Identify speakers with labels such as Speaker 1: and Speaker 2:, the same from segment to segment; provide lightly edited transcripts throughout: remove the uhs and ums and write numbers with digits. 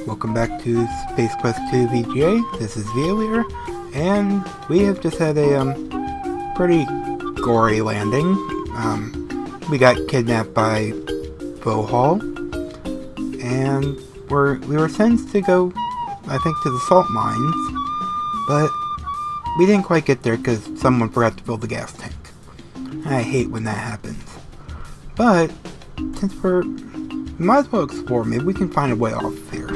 Speaker 1: Welcome back to Space Quest 2 VGA. This is VEGA, and we have just had a pretty gory landing. We got kidnapped by Vohaul, and we were sent to go, I think, to the salt mines, but we didn't quite get there because someone forgot to fill the gas tank. I hate when that happens. But since we might as well explore. Maybe we can find a way off here.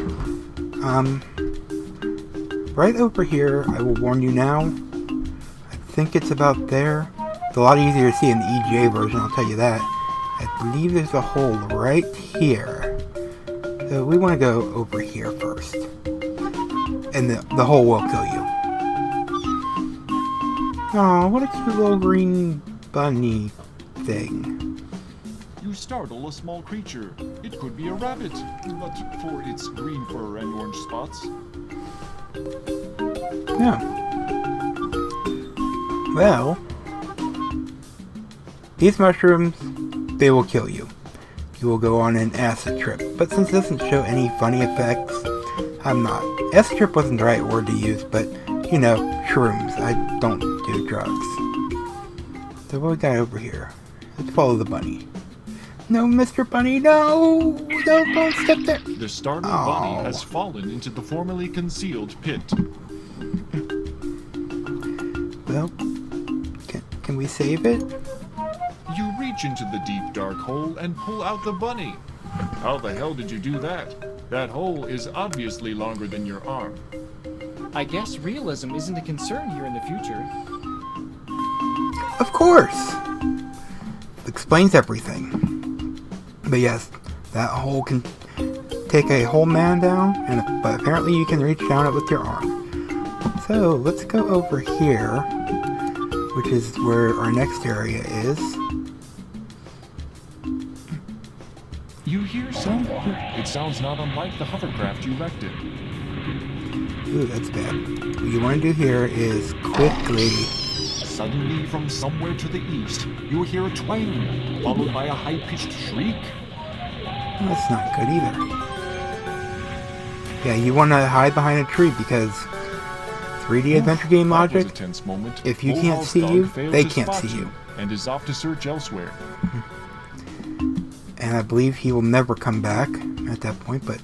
Speaker 1: Right over here, I will warn you now. I think it's about there. It's a lot easier to see in the EGA version, I'll tell you that. I believe there's a hole right here. So we want to go over here first. And the hole will kill you. Oh, what a cute little green bunny thing.
Speaker 2: You startle a small creature. It could be a rabbit, but for its green fur and orange spots.
Speaker 1: Yeah. Well, these mushrooms, they will kill you. You will go on an acid trip. But since it doesn't show any funny effects, I'm not. Acid trip wasn't the right word to use, but, you know, shrooms. I don't do drugs. So what we got over here? Let's follow the bunny. No, Mr. Bunny, no! Don't step there!
Speaker 2: The startled bunny has fallen into the formerly concealed pit.
Speaker 1: Well, can we save it?
Speaker 2: You reach into the deep dark hole and pull out the bunny. How the hell did you do that? That hole is obviously longer than your arm.
Speaker 3: I guess realism isn't a concern here in the future.
Speaker 1: Of course! Explains everything. But yes, that hole can take a whole man down, but apparently you can reach down it with your arm. So, let's go over here, which is where our next area is.
Speaker 2: You hear something. It sounds not unlike the hovercraft you wrecked it.
Speaker 1: Ooh, that's bad. What you want to do here is quickly...
Speaker 2: Suddenly, from somewhere to the east, you hear a twang, followed by a high-pitched shriek.
Speaker 1: Well, that's not good either. Yeah, you want to hide behind a tree because 3D adventure game logic, if you can't see you, they can't see you.
Speaker 2: And is off to search elsewhere.
Speaker 1: And I believe he will never come back at that point, but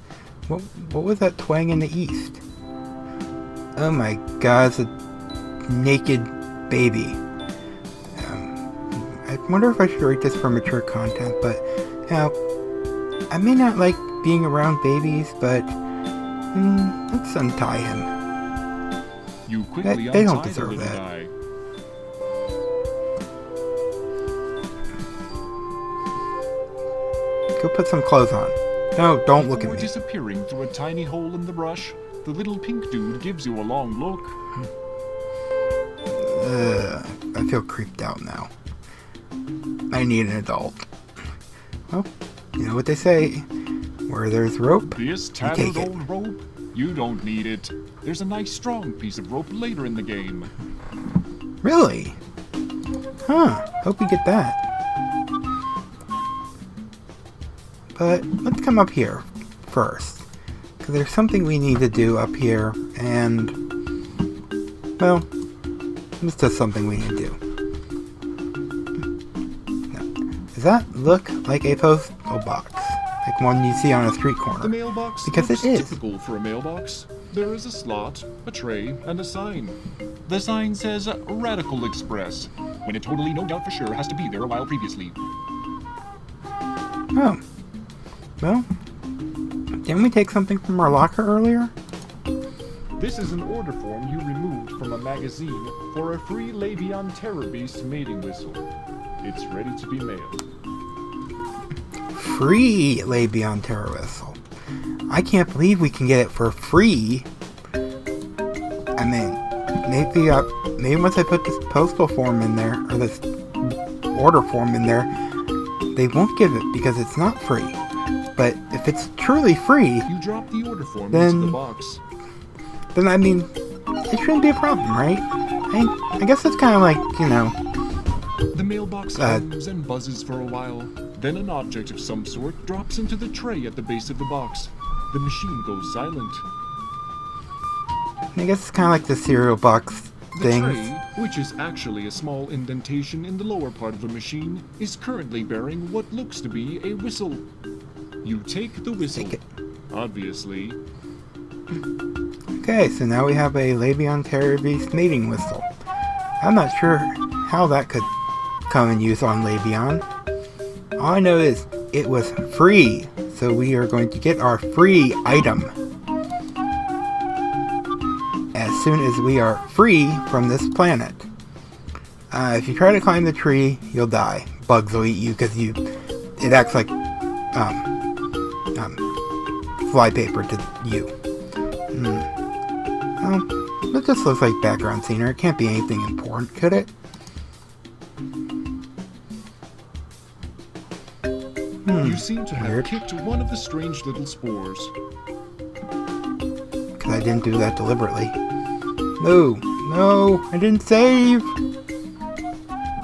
Speaker 1: what was that twang in the east? Oh my god, it's a naked baby. I wonder if I should rate this for mature content, but you know, I may not like being around babies, but let's untie him.
Speaker 2: You quickly
Speaker 1: they don't deserve that.
Speaker 2: Guy.
Speaker 1: Go put some clothes on. No, don't look at me.
Speaker 2: Disappearing through a tiny hole in the brush, the little pink dude gives you a long look.
Speaker 1: I feel creeped out now. I need an adult. Well, you know what they say. Where there's rope,
Speaker 2: this tattered old rope? You don't need it. There's a nice strong piece of rope later in the game.
Speaker 1: Really? Huh. Hope we get that. But let's come up here first. Because there's something we need to do up here, and... well... it's just something we need to do. Now, does that look like a postal box? Like one you see on a street corner?
Speaker 2: The mailbox
Speaker 1: because
Speaker 2: looks
Speaker 1: it is.
Speaker 2: Typical for a mailbox. There is a slot, a tray, and a sign. The sign says Radical Express, when it totally no doubt for sure has to be there a while previously.
Speaker 1: Oh. Well, didn't we take something from our locker earlier?
Speaker 2: This is an order form you removed from a magazine for a free Labion Terror Beast mating whistle. It's ready to be mailed.
Speaker 1: Free Labion Terror Whistle. I can't believe we can get it for free. I mean, maybe once I put this postal form in there, or this order form in there, they won't give it because it's not free. But if it's truly free,
Speaker 2: you drop the order form
Speaker 1: then,
Speaker 2: into the box.
Speaker 1: Then I mean, it shouldn't be a problem, right? I guess it's kind of like, you know...
Speaker 2: The mailbox hums and buzzes for a while. Then an object of some sort drops into the tray at the base of the box. the machine goes silent.
Speaker 1: I guess it's kind of like the cereal box
Speaker 2: The
Speaker 1: things.
Speaker 2: tray, which is actually a small indentation in the lower part of the machine, is currently bearing what looks to be a whistle. You take the whistle.
Speaker 1: Take it.
Speaker 2: Obviously.
Speaker 1: Okay, so now we have a Labion Terror Beast mating whistle. I'm not sure how that could come in use on Labion. All I know is it was free, so we are going to get our free item as soon as we are free from this planet. If you try to climb the tree, you'll die. Bugs will eat you because it acts like flypaper to you. Well, it just looks like background scenery. It can't be anything important, could it?
Speaker 2: You seem to have
Speaker 1: Weird.
Speaker 2: kicked one of the strange little spores.
Speaker 1: Because I didn't do that deliberately. No, no, I didn't save!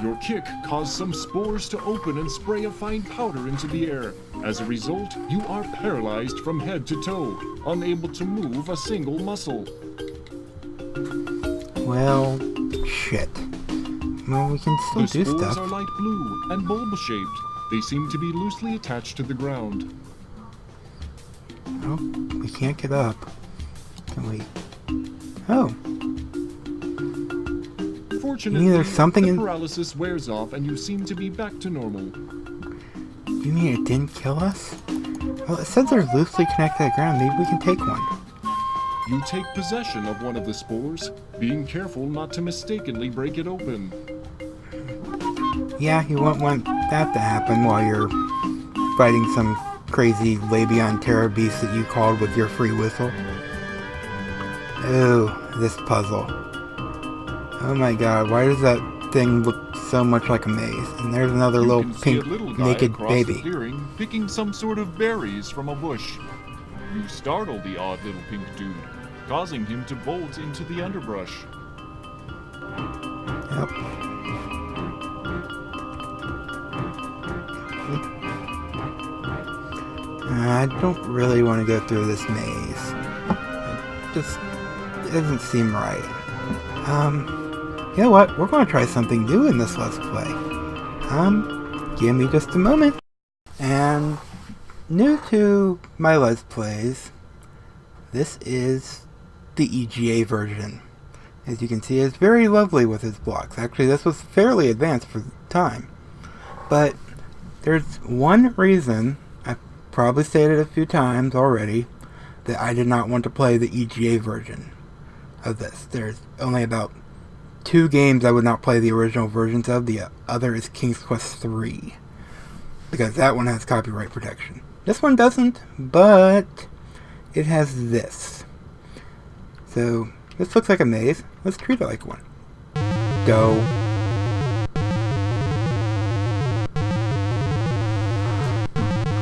Speaker 2: Your kick caused some spores to open and spray a fine powder into the air. As a result, you are paralyzed from head to toe, unable to move a single muscle.
Speaker 1: Well, shit. Well, we can still
Speaker 2: The
Speaker 1: do
Speaker 2: spores
Speaker 1: stuff.
Speaker 2: are light blue and bulb-shaped. They seem to be loosely attached to the ground.
Speaker 1: Oh, we can't get up. Can we? Oh,
Speaker 2: Fortunately,
Speaker 1: there's something
Speaker 2: the
Speaker 1: in-
Speaker 2: paralysis wears off and you seem to be back to normal.
Speaker 1: you mean it didn't kill us? Well, it says they're loosely connected to the ground. Maybe we can take one.
Speaker 2: You take possession of one of the spores, being careful not to mistakenly break it open.
Speaker 1: Yeah, you won't want that to happen while you're fighting some crazy Labion Terror Beast that you called with your free whistle. Oh, this puzzle. Oh my god, why does that thing look so much like a maze? And there's another
Speaker 2: You
Speaker 1: little
Speaker 2: can see
Speaker 1: pink
Speaker 2: a little guy
Speaker 1: naked
Speaker 2: across
Speaker 1: baby.
Speaker 2: the clearing picking some sort of berries from a bush. You startle the odd little pink dude, causing him to bolt into the underbrush.
Speaker 1: Yep. I don't really want to go through this maze. It doesn't seem right. You know what? We're going to try something new in this Let's Play. Give me just a moment. And new to my Let's Plays, this is the EGA version. As you can see, it's very lovely with its blocks. Actually, this was fairly advanced for the time. But there's one reason, I've probably stated a few times already, that I did not want to play the EGA version of this. There's only about 2 games I would not play the original versions of. The other is King's Quest III, because that one has copyright protection. This one doesn't, but it has this. So, this looks like a maze. Let's treat it like one. Go.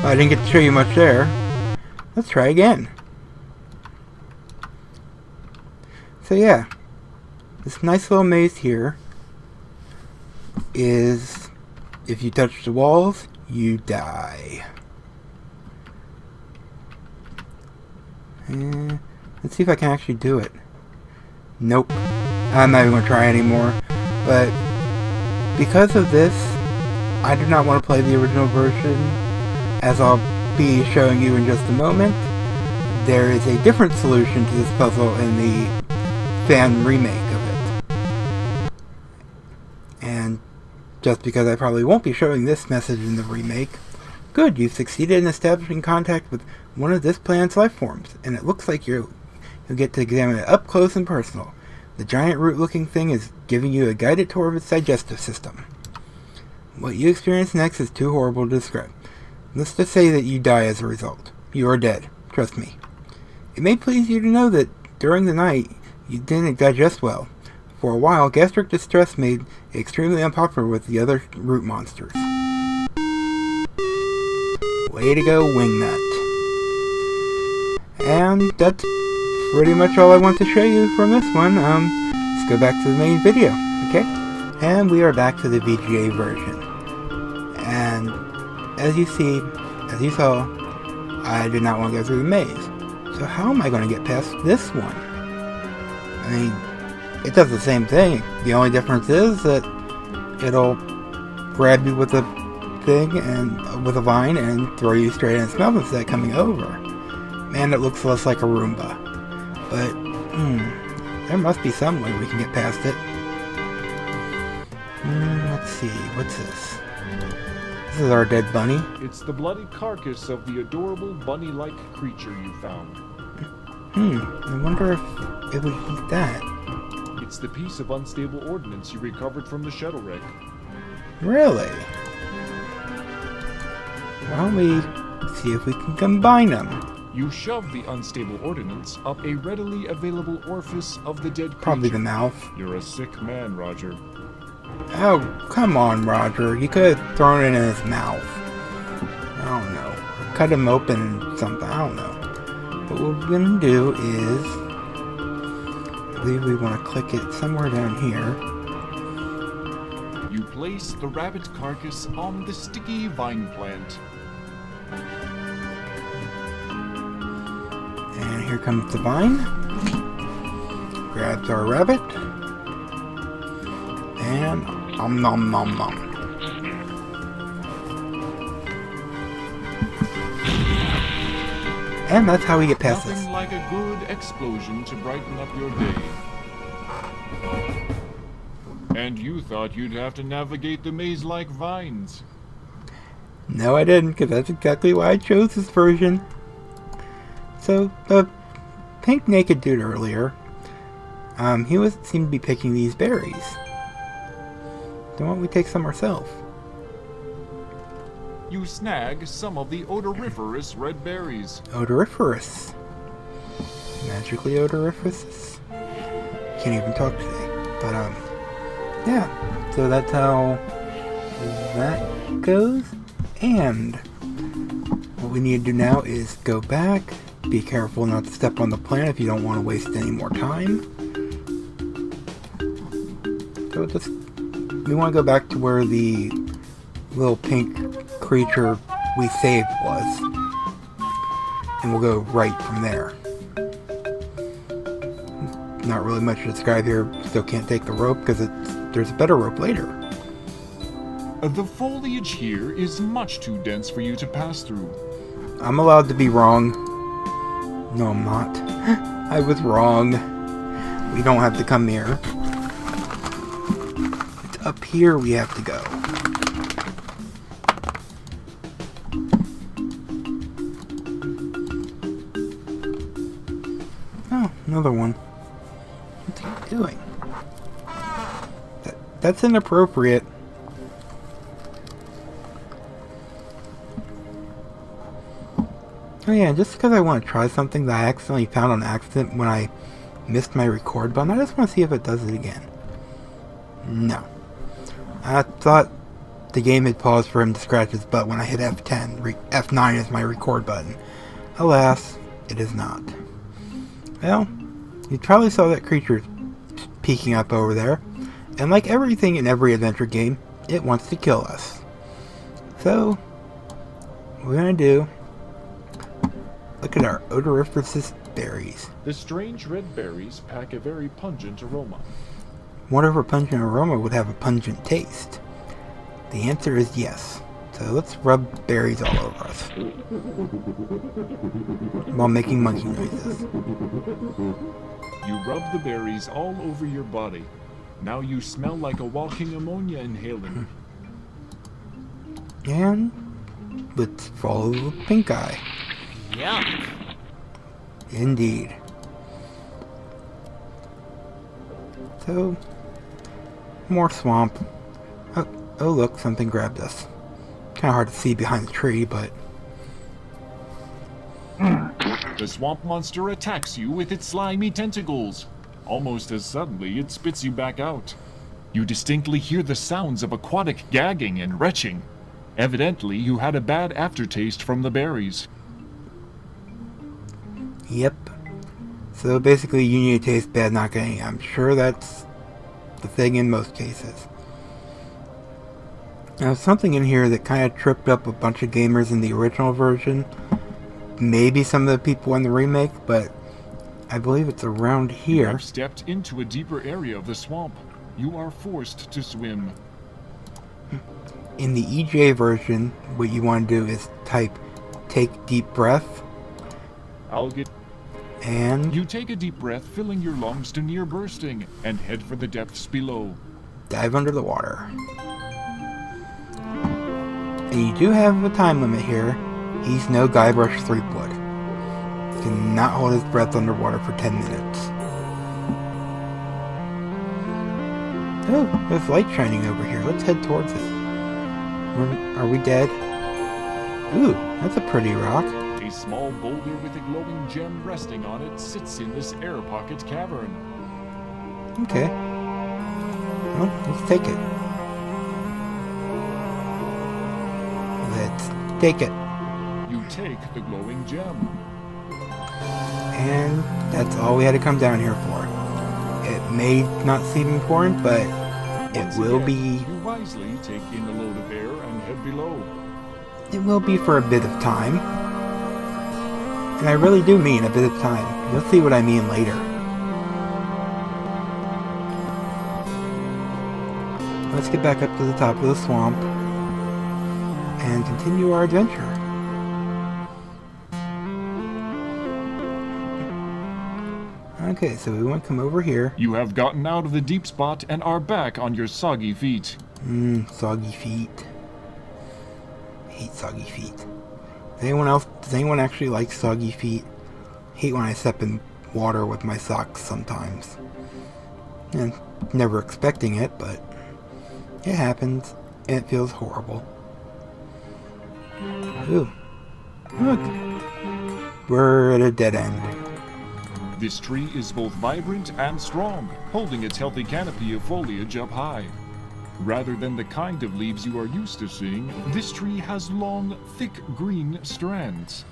Speaker 1: Well, I didn't get to show you much there. Let's try again. So yeah, this nice little maze here is, if you touch the walls, you die. And let's see if I can actually do it. Nope. I'm not even going to try anymore. But because of this, I do not want to play the original version, as I'll be showing you in just a moment. There is a different solution to this puzzle in the fan remake of it. And just because I probably won't be showing this message in the remake, good, you've succeeded in establishing contact with one of this planet's life forms, and it looks like you'll get to examine it up close and personal. The giant root-looking thing is giving you a guided tour of its digestive system. What you experience next is too horrible to describe. Let's just say that you die as a result. You are dead. Trust me. It may please you to know that during the night, you didn't digest well. For a while, gastric distress made it extremely unpopular with the other root monsters. Way to go, Wingnut. And that's pretty much all I want to show you from this one. Let's go back to the main video, okay? And we are back to the VGA version. And as you saw, I did not want to go through the maze. So how am I going to get past this one? I mean, it does the same thing. The only difference is that it'll grab you with a thing and with a vine and throw you straight in its mouth instead of coming over. And it looks less like a Roomba. But, there must be some way we can get past it. Let's see, what's this? This is our dead bunny.
Speaker 2: It's the bloody carcass of the adorable bunny-like creature you found.
Speaker 1: I wonder if it would eat that.
Speaker 2: It's the piece of unstable ordnance you recovered from the shuttle wreck.
Speaker 1: Really? Why don't we see if we can combine them?
Speaker 2: You shove the unstable ordnance up a readily available orifice of the dead creature.
Speaker 1: Probably the mouth.
Speaker 2: You're a sick man, Roger.
Speaker 1: Oh, come on, Roger. You could have thrown it in his mouth. I don't know. Or cut him open or something. I don't know. But what we're going to do is... I believe we want to click it somewhere down here.
Speaker 2: You place the rabbit carcass on the sticky vine plant.
Speaker 1: And here comes the vine. Grabs our rabbit. And nom nom nom nom. And that's how we get past this.
Speaker 2: Nothing like a good explosion to brighten up your day. And you thought you'd have to navigate the maze like vines.
Speaker 1: No, I didn't, because that's exactly why I chose this version. So, the pink naked dude earlier, he seemed to be picking these berries. So why don't we take some ourselves?
Speaker 2: You snag some of the odoriferous red berries.
Speaker 1: Odoriferous. Magically odoriferous. Can't even talk today. But, yeah. So that's how that goes. And what we need to do now is go back. Be careful not to step on the plant if you don't want to waste any more time. So we want to go back to where the little pink creature we saved was. And we'll go right from there. Not really much to describe here. Still can't take the rope because there's a better rope later.
Speaker 2: The foliage here is much too dense for you to pass through.
Speaker 1: I'm allowed to be wrong. No, I'm not. I was wrong. We don't have to come here. It's up here we have to go. Oh, another one. What's he doing? That's inappropriate. Oh yeah, just because I want to try something that I accidentally found on accident when I missed my record button, I just want to see if it does it again. No. I thought the game had paused for him to scratch his butt when I hit F10. F9 is my record button. Alas, it is not. Well, you probably saw that creature peeking up over there. And like everything in every adventure game, it wants to kill us. So, what we're going to do... Look at our odoriferous berries.
Speaker 2: The strange red berries pack a very pungent aroma.
Speaker 1: Whatever pungent aroma would have a pungent taste? The answer is yes. So let's rub berries all over us. While making monkey noises.
Speaker 2: You rub the berries all over your body. Now you smell like a walking ammonia inhaler.
Speaker 1: And let's follow the pink eye.
Speaker 3: Yuck.
Speaker 1: Indeed. So, more swamp. Oh look, something grabbed us. Kinda hard to see behind the tree, but...
Speaker 2: The swamp monster attacks you with its slimy tentacles. Almost as suddenly, it spits you back out. You distinctly hear the sounds of aquatic gagging and retching. Evidently, you had a bad aftertaste from the berries.
Speaker 1: Yep. So basically you need to taste bad not getting. I'm sure that's the thing in most cases. Now something in here that kind of tripped up a bunch of gamers in the original version. maybe some of the people in the remake, but I believe it's around
Speaker 2: You
Speaker 1: here.
Speaker 2: have stepped into a deeper area of the swamp. You are forced to swim.
Speaker 1: In the EJ version, what you want to do is type take deep breath, and
Speaker 2: You take a deep breath, filling your lungs to near bursting, and head for the depths below.
Speaker 1: dive under the water. And you do have a time limit here. He's no Guybrush Threepwood. He cannot hold his breath underwater for 10 minutes. Oh, there's light shining over here. Let's head towards it. Are we dead? Ooh, that's a pretty rock.
Speaker 2: A small boulder with a glowing gem resting on it sits in this air pocket cavern.
Speaker 1: Okay. Well, let's take it. Let's take it.
Speaker 2: You take the glowing gem.
Speaker 1: And that's all we had to come down here for. It may not seem important, but it
Speaker 2: Once
Speaker 1: will
Speaker 2: again,
Speaker 1: be.
Speaker 2: You wisely take in a load of air and head below.
Speaker 1: It will be for a bit of time. And I really do mean a bit of time. You'll see what I mean later. Let's get back up to the top of the swamp and continue our adventure. Okay, so we want to come over here.
Speaker 2: You have gotten out of the deep spot and are back on your soggy feet.
Speaker 1: Soggy feet. Hate soggy feet. Does anyone actually like soggy feet? Hate when I step in water with my socks sometimes. And never expecting it, but it happens, and it feels horrible. Ooh. Look. We're at a dead end.
Speaker 2: This tree is both vibrant and strong, holding its healthy canopy of foliage up high. Rather than the kind of leaves you are used to seeing, this tree has long, thick green strands.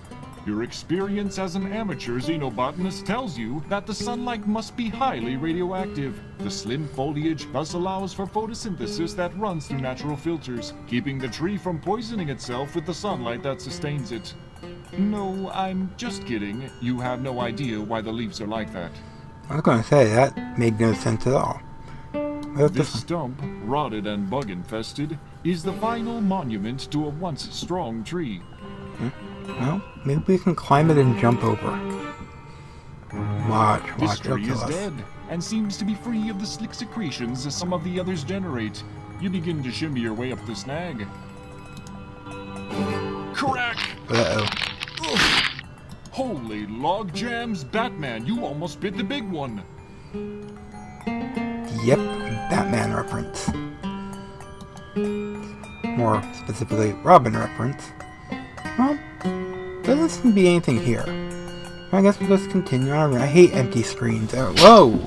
Speaker 2: Your experience as an amateur xenobotanist tells you that the sunlight must be highly radioactive. The slim foliage thus allows for photosynthesis that runs through natural filters, keeping the tree from poisoning itself with the sunlight that sustains it. No, I'm just kidding. You have no idea why the leaves are like that.
Speaker 1: I was going to say, that made no sense at all.
Speaker 2: This stump, rotted and bug-infested, is the final monument to a once strong tree.
Speaker 1: Well, maybe we can climb it and jump over. Watch,
Speaker 2: This
Speaker 1: it'll
Speaker 2: tree
Speaker 1: kill
Speaker 2: is
Speaker 1: us.
Speaker 2: dead, and seems to be free of the slick secretions some of the others generate. You begin to shimmy your way up the snag. Crack!
Speaker 1: Uh-oh.
Speaker 2: Holy log jams, Batman, you almost bit the big one.
Speaker 1: Yep, Batman reference. More specifically, Robin reference. Well, doesn't seem to be anything here. I guess we'll just continue on. I hate empty screens. Whoa!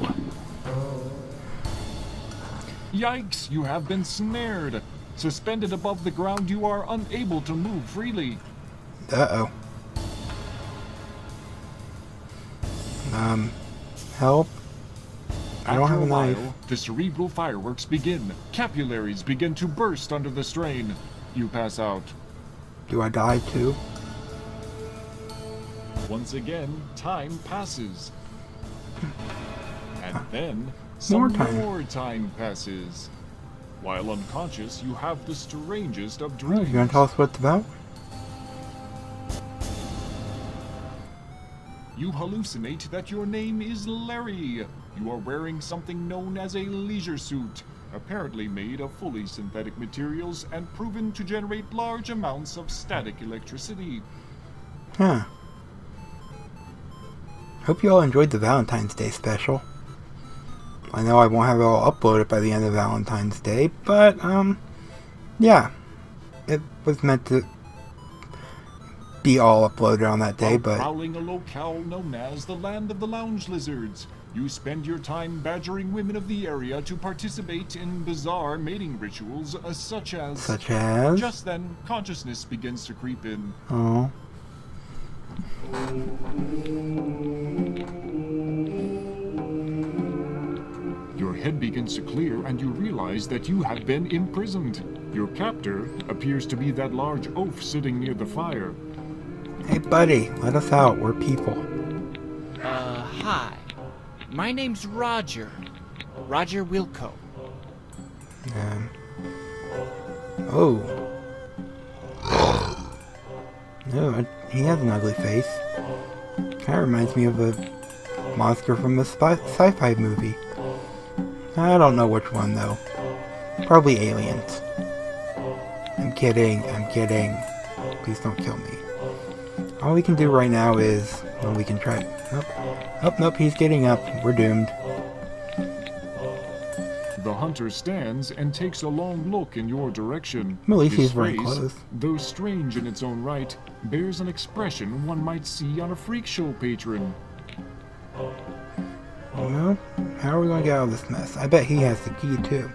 Speaker 2: Yikes, you have been snared. Suspended above the ground, you are unable to move freely.
Speaker 1: Uh-oh. Help. I don't
Speaker 2: After
Speaker 1: have a
Speaker 2: a while,
Speaker 1: knife.
Speaker 2: the cerebral fireworks begin. Capillaries begin to burst under the strain. You pass out.
Speaker 1: Do I die too?
Speaker 2: Once again, time passes. And then,
Speaker 1: More
Speaker 2: some
Speaker 1: time.
Speaker 2: more time passes. While unconscious, you have the strangest of
Speaker 1: Oh,
Speaker 2: dreams.
Speaker 1: you gonna tell us what it's about?
Speaker 2: You hallucinate that your name is Larry. You are wearing something known as a leisure suit, apparently made of fully synthetic materials and proven to generate large amounts of static electricity.
Speaker 1: Huh. Hope you all enjoyed the Valentine's Day special. I know I won't have it all uploaded by the end of Valentine's Day, but, yeah. It was meant to be all uploaded on that day,
Speaker 2: While
Speaker 1: but
Speaker 2: prowling a locale known as the Land of the Lounge Lizards, you spend your time badgering women of the area to participate in bizarre mating rituals such as... Just then, consciousness begins to creep in.
Speaker 1: Oh.
Speaker 2: Your head begins to clear and you realize that you have been imprisoned. Your captor appears to be that large oaf sitting near the fire.
Speaker 1: Hey buddy, let us out. We're people.
Speaker 3: Hi. My name's Roger. Roger Wilco.
Speaker 1: Oh. No, he has an ugly face. Kinda reminds me of a monster from a sci-fi movie. I don't know which one though. Probably aliens. I'm kidding. Please don't kill me. All we can do right now is, well, we can try. Nope, he's getting up. We're doomed.
Speaker 2: The hunter stands and takes a long look in your direction.
Speaker 1: At least
Speaker 2: His
Speaker 1: he's wearing
Speaker 2: face,
Speaker 1: clothes.
Speaker 2: though strange in its own right, bears an expression one might see on a freak show patron.
Speaker 1: Well, how are we going to get out of this mess? I bet he has the key too.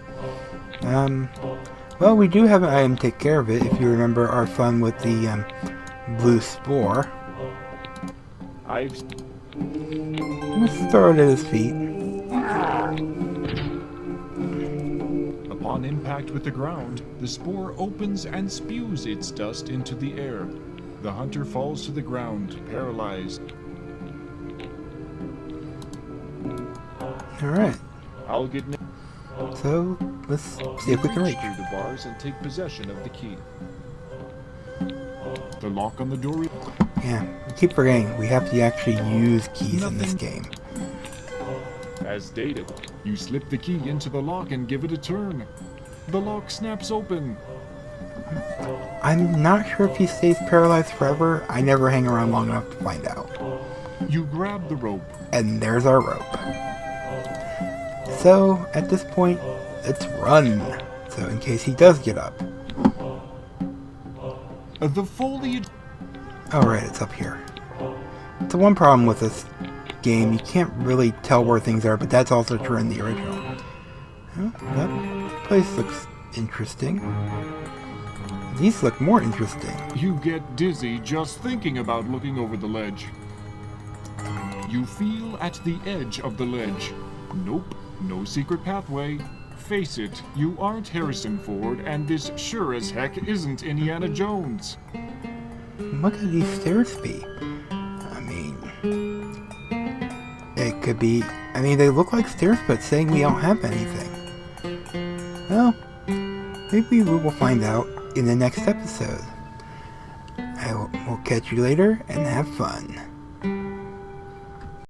Speaker 1: Well, we do have an item to take care of it, if you remember our fun with the, blue spore. Let's throw it at his feet.
Speaker 2: Upon impact with the ground, the spore opens and spews its dust into the air. The hunter falls to the ground, paralyzed.
Speaker 1: Alright,
Speaker 2: I'll get
Speaker 1: so let's see if we can reach.
Speaker 2: through the bars and take possession of the key. The lock on the door.
Speaker 1: Yeah, I keep forgetting we have to actually use keys in this game.
Speaker 2: As stated, you slip the key into the lock and give it a turn. The lock snaps open.
Speaker 1: I'm not sure if he stays paralyzed forever. I never hang around long enough to find out.
Speaker 2: You grab the rope.
Speaker 1: And there's our rope. So, at this point, let's run. So, in case he does get up.
Speaker 2: The foliage.
Speaker 1: Alright, it's up here. So one problem with this game, you can't really tell where things are, but that's also true in the original. Oh, that place looks interesting. These look more interesting.
Speaker 2: You get dizzy just thinking about looking over the ledge. You feel at the edge of the ledge. Nope, no secret pathway. Face it, you aren't Harrison Ford, and this sure as heck isn't Indiana Jones.
Speaker 1: What could these stairs be? I mean, it could be... I mean, they look like stairs, but saying we don't have anything. Well, maybe we will find out in the next episode. We'll catch you later, and have fun.